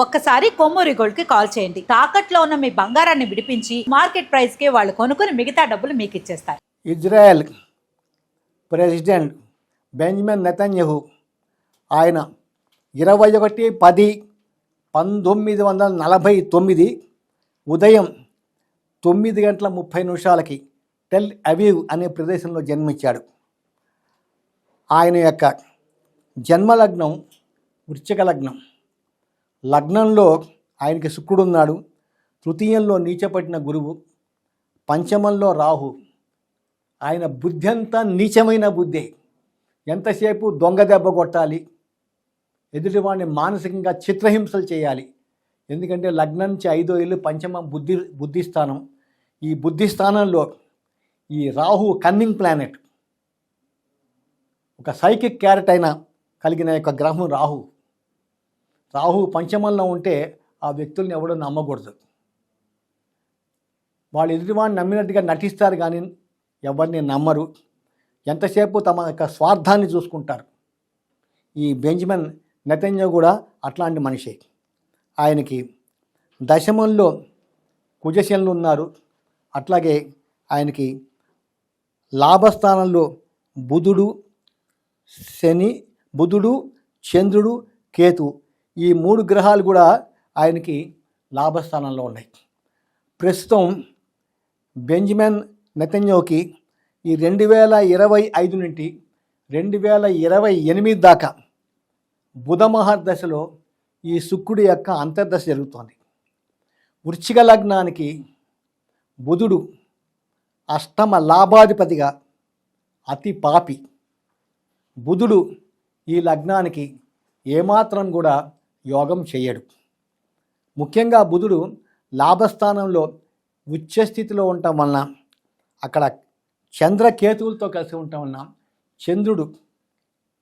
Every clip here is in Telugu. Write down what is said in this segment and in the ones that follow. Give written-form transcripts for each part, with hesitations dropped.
ఒక్కసారి కొమ్మూరి గోల్డ్ కి కాల్ చేయండి. తాకట్లో ఉన్న మీ బంగారాన్ని విడిపించి మార్కెట్ ప్రైస్ కి వాళ్ళు కొనుక్కుని మిగతా డబ్బులు మీకు ఇచ్చేస్తారు. ఇజ్రాయెల్ ప్రెసిడెంట్ బెంజమిన్ నెతన్యాహు ఆయన 21/10/1949 ఉదయం 9:30 టెల్ అవీవ్ అనే ప్రదేశంలో జన్మించాడు. ఆయన యొక్క జన్మలగ్నం వృశ్చిక లగ్నం. లగ్నంలో ఆయనకి శుక్రుడు ఉన్నాడు. తృతీయంలో నీచపడిన గురువు, పంచమంలో రాహు. ఆయన బుద్ధి అంతా నీచమైన బుద్ధి. ఎంతసేపు దొంగ దెబ్బ కొట్టాలి, ఎదుటివాడిని మానసికంగా చిత్రహింసలు చేయాలి. ఎందుకంటే లగ్నం నుంచి 5వ ఇల్లు పంచమం బుద్ధిస్థానం. ఈ బుద్ధిస్థానంలో ఈ రాహు కన్నింగ్ ప్లానెట్, ఒక సైకిక్ క్యారెట్ అయిన కలిగిన యొక్క గ్రహం రాహు. రాహు పంచమంలో ఉంటే ఆ వ్యక్తుల్ని ఎవడో నమ్మకూడదు. వాళ్ళు ఎదుటివాడిని నమ్మినట్టుగా నటిస్తారు కానీ ఎవరిని నమ్మరు. ఎంతసేపు తమ యొక్క స్వార్థాన్ని చూసుకుంటారు. ఈ బెంజమిన్ నెతన్యాహు కూడా అట్లాంటి మనిషి. ఆయనకి దశమంలో కుజశనులు ఉన్నారు. అట్లాగే ఆయనకి లాభస్థానంలో బుధుడు, చంద్రుడు, కేతు, ఈ 3 గ్రహాలు కూడా ఆయనకి లాభస్థానంలో ఉన్నాయి. ప్రస్తుతం బెంజమిన్ నెతన్యాహుకి ఈ 2025 నుండి 2028 దాకా బుధ మహర్దశలో ఈ శుక్రుడి యొక్క అంతర్దశ జరుగుతోంది. వృశ్చిక లగ్నానికి బుధుడు అష్టమ లాభాధిపతిగా అతి పాపి. బుధుడు ఈ లగ్నానికి ఏమాత్రం కూడా యోగం చేయడు. ముఖ్యంగా బుధుడు లాభస్థానంలో ఉచ్చస్థితిలో ఉండటం వలన, అక్కడ చంద్రకేతువులతో కలిసి ఉండటం వలన చంద్రుడు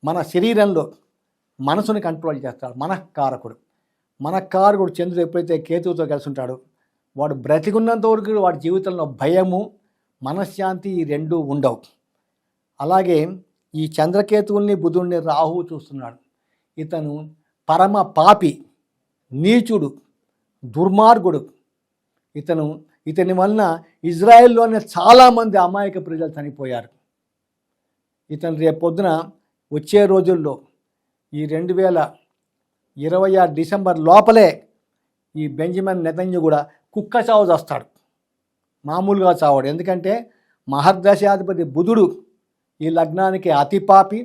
మన శరీరంలో మనసుని కంట్రోల్ చేస్తాడు. మనఃకారకుడు చంద్రుడు ఎప్పుడైతే కేతువుతో కలిసి ఉంటాడో వాడు బ్రతికున్నంత వరకు వాడి జీవితంలో భయము, మనశ్శాంతి ఈ 2 ఉండవు. అలాగే ఈ చంద్రకేతువుల్ని బుధుడిని రాహువు చూస్తున్నాడు. ఇతను పరమ పాపి, నీచుడు, దుర్మార్గుడు. ఇతని వలన ఇజ్రాయెల్లోనే చాలామంది అమాయక ప్రజలు చనిపోయారు. ఇతను రేపొద్దున వచ్చే రోజుల్లో ఈ 2026 డిసెంబర్ లోపలే ఈ బెంజమిన్ నెతన్యాహు కూడా కుక్క చావు చేస్తాడు. మామూలుగా చావాడు. ఎందుకంటే మహర్దశాధిపతి బుధుడు ఈ లగ్నానికి అతి పాపి,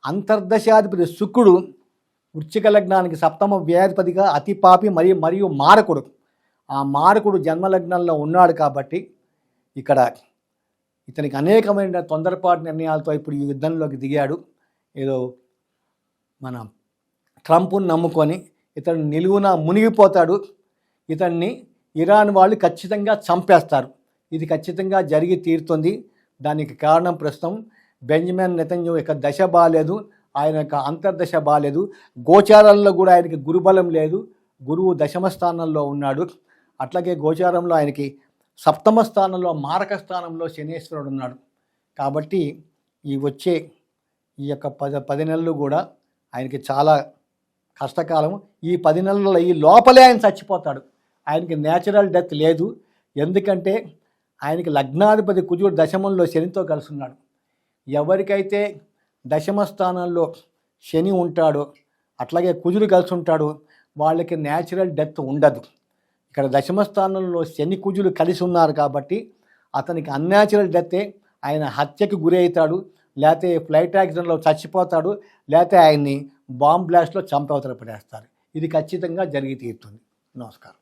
అంతర్దశాధిపతి శుక్రుడు వృశ్చిక లగ్నానికి సప్తమ వ్యయాధిపతిగా అతి పాపి మరియు మారకుడు. ఆ మారకుడు జన్మలగ్నంలో ఉన్నాడు కాబట్టి ఇక్కడ ఇతనికి అనేకమైన తొందరపాటు నిర్ణయాలతో ఇప్పుడు ఈ యుద్ధంలోకి దిగాడు. ఏదో మన ట్రంప్ను నమ్ముకొని ఇతను నిలువున మునిగిపోతాడు. ఇతన్ని ఇరాన్ వాళ్ళు ఖచ్చితంగా చంపేస్తారు. ఇది ఖచ్చితంగా జరిగి తీరుతుంది. దానికి కారణం ప్రస్తుతం బెంజమిన్ నెతన్యాహు యొక్క దశ బాలేదు, ఆయన యొక్క అంతర్దశ బాలేదు. గోచారంలో కూడా ఆయనకి గురుబలం లేదు. గురువు దశమ స్థానంలో ఉన్నాడు. అట్లాగే గోచారంలో ఆయనకి సప్తమ స్థానంలో మారక స్థానంలో శనీశ్వరుడు ఉన్నాడు. కాబట్టి వచ్చే ఈ యొక్క 10 నెలలు కూడా ఆయనకి చాలా కష్టకాలం. ఈ 10 నెలల ఈ లోపలే ఆయన చచ్చిపోతాడు. ఆయనకి న్యాచురల్ డెత్ లేదు. ఎందుకంటే ఆయనకి లగ్నాధిపతి కుజుడు దశమంలో శనితో కలిసి ఉన్నాడు. ఎవరికైతే దశమ స్థానంలో శని ఉంటాడో, అట్లాగే కుజుడు కలిసి ఉంటాడో వాళ్ళకి న్యాచురల్ డెత్ ఉండదు. ఇక్కడ దశమ స్థానంలో శని కుజులు కలిసి ఉన్నారు కాబట్టి అతనికి అన్యాచురల్ డెత్తే. ఆయన హత్యకి గురి అవుతాడు, లేకపోతే ఫ్లైట్ యాక్సిడెంట్లో చచ్చిపోతాడు, లేకపోతే ఆయన్ని బాంబ్ బ్లాస్ట్లో చంపవతల పడేస్తారు. ఇది ఖచ్చితంగా జరిగి తీరుతుంది. నమస్కారం.